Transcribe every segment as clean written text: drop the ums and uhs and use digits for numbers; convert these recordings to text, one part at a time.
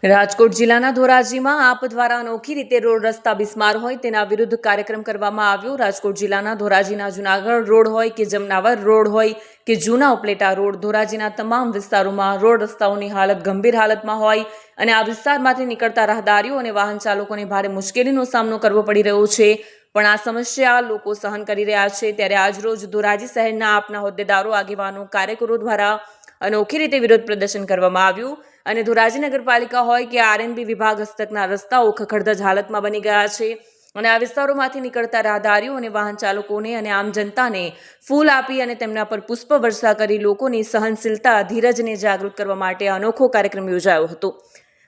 રાજકોટ જિલ્લાના ધોરાજીમાં આપ દ્વારા અનોખી રીતે રોડ રસ્તા બિસ્માર હોય તેના વિરુદ્ધ કાર્યક્રમ કરવામાં આવ્યો। રાજકોટ જિલ્લાના ધોરાજીના જૂનાગઢ રોડ હોય કે જમનાવર રોડ હોય કે જૂના ઉપલેટા રોડ, ધોરાજીના તમામ વિસ્તારોમાં રોડ રસ્તાઓની હાલત ગંભીર હાલતમાં હોય અને આ વિસ્તારમાંથી નીકળતા રાહદારીઓ અને વાહન ચાલકોને ભારે મુશ્કેલીનો સામનો કરવો પડી રહ્યો છે। પણ આ સમસ્યા લોકો સહન કરી રહ્યા છે, ત્યારે આજરોજ ધોરાજી શહેરના આપના હોદ્દેદારો, આગેવાનો, કાર્યકરો દ્વારા અનોખી રીતે વિરોધ પ્રદર્શન કરવામાં આવ્યું અને ધોરાજી નગરપાલિકા હોય કે આરએનબી વિભાગ હસ્તકના રસ્તાઓ ખખડધજ હાલતમાં બની ગયા છે અને આ વિસ્તારોમાંથી નીકળતા રાહદારીઓ અને વાહન ચાલકોને અને આમ જનતાને ફૂલ આપી અને તેમના પર પુષ્પ વર્ષા કરી લોકોની સહનશીલતા, ધીરજને જાગૃત કરવા માટે અનોખો કાર્યક્રમ યોજાયો હતો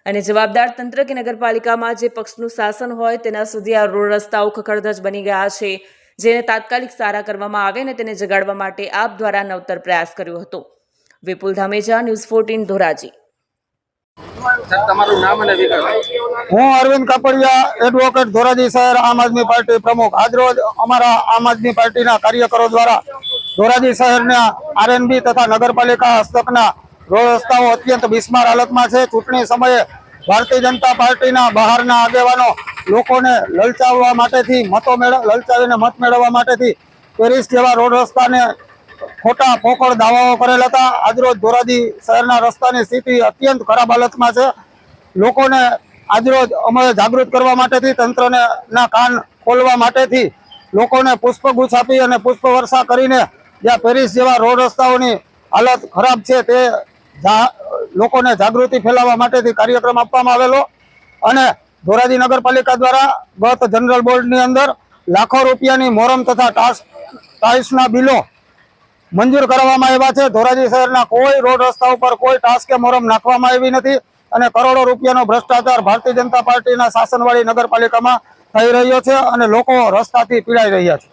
અને જવાબદાર તંત્ર કે નગરપાલિકામાં જે પક્ષનું શાસન હોય તેના સુધી આ રોડ રસ્તાઓ ખખડધજ બની ગયા છે, જેને તાત્કાલિક સારા કરવામાં આવે અને તેને જગાડવા માટે આપ દ્વારા નવતર પ્રયાસ કર્યો હતો। વિપુલ ધામેજા, ન્યૂઝ 14 ધોરાજી। હું અરવિંદ કાપડિયા, એડવોકેટ, ધોરાજી શહેર આમ આદમી પાર્ટી પ્રમુખ। આજરોજ અમારા આમ આદમી પાર્ટીના કાર્યકરો દ્વારા ધોરાજી શહેરના આરએનબી તથા નગરપાલિકા હસ્તકના રોડ રસ્તાઓ અત્યંત બિસ્માર હાલતમાં છે। ચૂંટણી સમયે ભારતીય જનતા પાર્ટીના બહારના આગેવાનો લોકોને લલચાવવા માટેથી લલચાવીને મત મેળવવા માટેથી પેરિસ જેવા રોડ રસ્તાને ખોટા પોકળ દાવાઓ કરેલ હતા। આજરોજ ધોરાજી શહેરના રસ્તાની સ્થિતિ અત્યંત ખરાબ હાલતમાં છે। લોકોને આજરોજ અમે જાગૃત કરવા માટેથી તંત્રને ના કાન ખોલવા માટેથી લોકોને પુષ્પગુચ્છ આપી અને પુષ્પ વર્ષા કરીને જ્યાં પેરિસ જેવા રોડ રસ્તાઓની હાલત ખરાબ છે તે લોકોને જાગૃતિ ફેલાવવા માટેથી કાર્યક્રમ આપવામાં આવેલો અને ધોરાજી નગરપાલિકા દ્વારા ગત જનરલ બોર્ડની અંદર લાખો રૂપિયાની મોરમ તથા ટાઇલ્સના બિલો મંજૂર કરવામાં આવ્યા છે। ધોરાજી શહેરના કોઈ રોડ રસ્તા ઉપર કોઈ ટાસ્ક કે મોરમ નાખવામાં આવી નથી અને કરોડો રૂપિયાનો ભ્રષ્ટાચાર ભારતીય જનતા પાર્ટીના શાસનવાળી નગરપાલિકામાં થઈ રહ્યો છે અને લોકો રસ્તાથી પીડાઈ રહ્યા છે।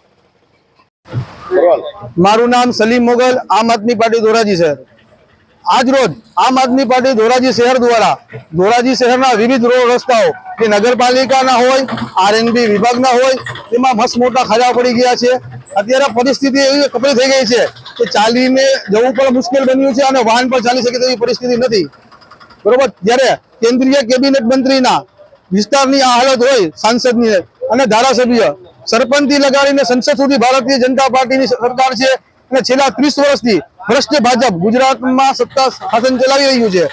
મારું નામ સલીમ મોગલ, આમ આદમી પાર્ટી ધોરાજી શહેર। આજ રોજ આમ આદમી પાર્ટી ધોરાજી શહેર દ્વારા ધોરાજી શહેરના વિવિધ રોડ રસ્તાઓ જે નગરપાલિકાના હોય, આરએનબી વિભાગના હોય, તેમાં મસ્ત મોટા ખાડા પડી ગયા છે। અત્યારે પરિસ્થિતિ એવી કપરી થઈ ગઈ છે કે ચાલીને જવું પણ મુશ્કેલ બન્યું છે અને વાહન પણ ચાલી શકે તેવી પરિસ્થિતિ નથી, બરોબર। જ્યારે કેન્દ્રીય કેબિનેટ મંત્રીના વિસ્તારની આ હાલત હોય, સાંસદની અને ધારાસભ્ય સરપંચથી લગાડીને સંસદ સુધી ભારતીય જનતા પાર્ટીની સરકાર છે અને છેલ્લા 30 વર્ષથી ભ્રષ્ટ ભાજપ ગુજરાતમાં સત્તા શાસન ચલાવી રહ્યું છે,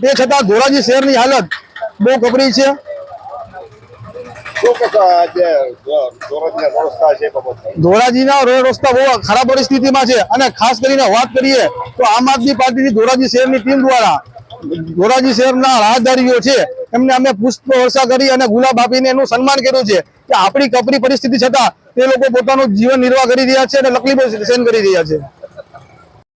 તે છતાં ધોરાજી શહેરની હાલત બહુ કપરી છે। ધોરાજીના રોડ રસ્તા બહુ ખરાબ પરિસ્થિતિમાં છે અને ખાસ કરીને વાત કરીએ તો આમ આદમી પાર્ટીની ધોરાજી શહેરની ટીમ દ્વારા ધોરાજી શહેરના રાહદારીઓ છે એમને અમે પુષ્પ વર્ષા કરી અને ગુલાબ આપીને એનું સન્માન કર્યું છે કે આપણી કપરી પરિસ્થિતિ છતાં તે લોકો પોતાનું જીવન નિર્વાહ કરી રહ્યા છે અને તકલીફો સહન કરી રહ્યા છે।